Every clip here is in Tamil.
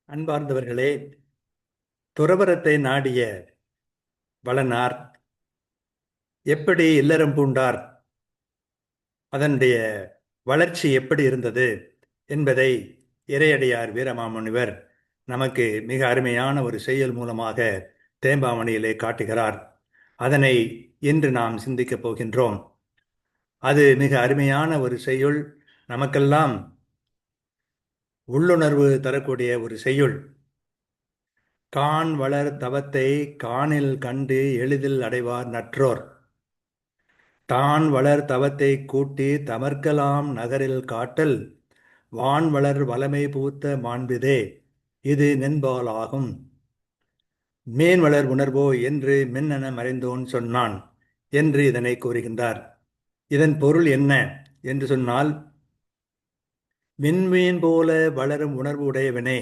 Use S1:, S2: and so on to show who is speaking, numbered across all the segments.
S1: அன்பார்ந்தவர்களே, துறவறத்தை நாடிய வளனார் எப்படி இல்லறம் பூண்டார், அதனுடைய வளர்ச்சி எப்படி இருந்தது என்பதை இறையடியார் வீரமாமுனிவர் நமக்கு மிக அருமையான ஒரு செய்யுள் மூலமாக தேம்பாவணியிலே காட்டுகிறார். அதனை இன்று நாம் சிந்திக்கப் போகின்றோம். அது மிக அருமையான ஒரு செய்யுள், நமக்கெல்லாம் உள்ளுணர்வு தரக்கூடிய ஒரு செய்யுள். கான் வளர் தவத்தை காணில் கண்டு எளிதில் அடைவார் நற்றோர். தான் வளர் தவத்தை கூட்டி தமர்க்கலாம் நகரில் காட்டல் வான் வளர் வளமை பூத்த மாண்பிதே இது நென்பாலாகும். மேன் வளர் உணர்வோ என்று மின்னென மறைந்தோன் சொன்னான் என்று இதனை கூறுகின்றார். இதன் பொருள் என்ன என்று சொன்னால், விண்மீன் போல வளரும் உணர்வு உடையவனே,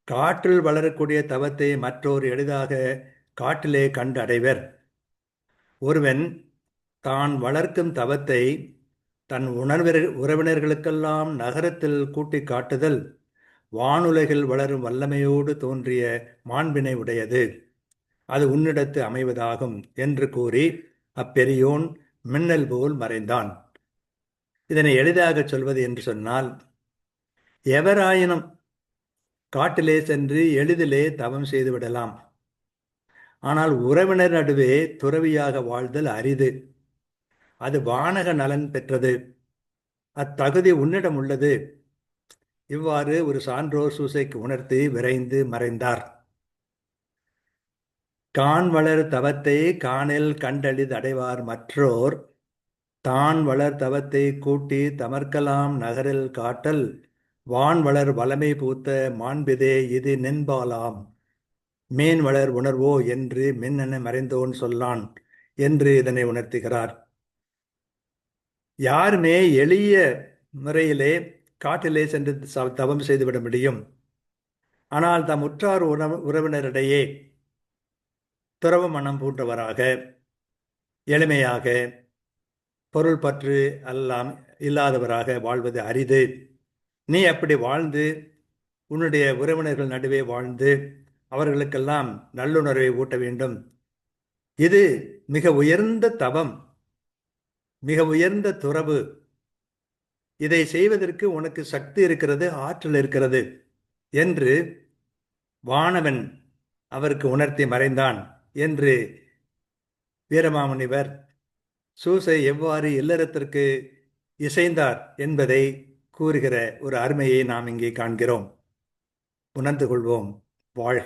S1: காற்றில் வளரக்கூடிய தவத்தை மற்றோர் எளிதாக காட்டிலே கண்டு அடைவர். ஒருவன் தான் வளர்க்கும் தவத்தை தன் உறவினர்களுக்கெல்லாம் நகரத்தில் கூட்டி காட்டுதல் வானுலகில் வளரும் வல்லமையோடு தோன்றிய மாண்பினை உடையது, அது உன்னிடத்து அமைவதாகும் என்று கூறி அப்பெரியோன் மின்னல் போல் மறைந்தான். இதனை எளிதாக சொல்வது என்று சொன்னால், எவராயினும் காட்டிலே சென்று எளிதிலே தவம் செய்து விடலாம். ஆனால் உறவினர் நடுவே துறவியாக வாழ்தல் அரிது. அது வானக நலன் பெற்றது. அத்தகுதி உன்னிடம் உள்ளது. இவ்வாறு ஒரு சான்றோர் சூசைக்கு உணர்த்தி விரைந்து மறைந்தார். கான் வளர் தவத்தை காணில் கண்டளிது அடைவார் மற்றோர். தான் வளர் தவத்தை கூட்டி தமர்க்கலாம் நகரில் காட்டல் வான் வளர் வளமை பூத்த மாண்பிதே இது நின்பாலாம். மேன் வளர் உணர்வோ என்று மின்னென மறைந்தோன் சொல்லான் என்று இதனை உணர்த்துகிறார். யாருமே எளிய முறையிலே காட்டிலே சென்று தவம் செய்துவிட முடியும். ஆனால் தம் உற்றார் உறவினரிடையே துறவு மனம் பூண்டவராக, எளிமையாக, பொருள் பற்று எல்லாம் இல்லாதவராக வாழ்வது அரிது. நீ அப்படி வாழ்ந்து உன்னுடைய உறவினர்கள் நடுவே வாழ்ந்து அவர்களுக்கெல்லாம் நல்லுணர்வை ஊட்ட வேண்டும். இது மிக உயர்ந்த தவம், மிக உயர்ந்த துறவு. இதை செய்வதற்கு உனக்கு சக்தி இருக்கிறது, ஆற்றல் இருக்கிறது என்று வானவன் அவருக்கு உணர்த்தி மறைந்தான் என்று வீரமாமுனிவர் சூசை எவ்வாறு இல்லறத்திற்கு இசைந்தார் என்பதை கூறுகிற ஒரு அருமையை நாம் இங்கே காண்கிறோம். உணர்ந்து கொள்வோம். வாழ்க.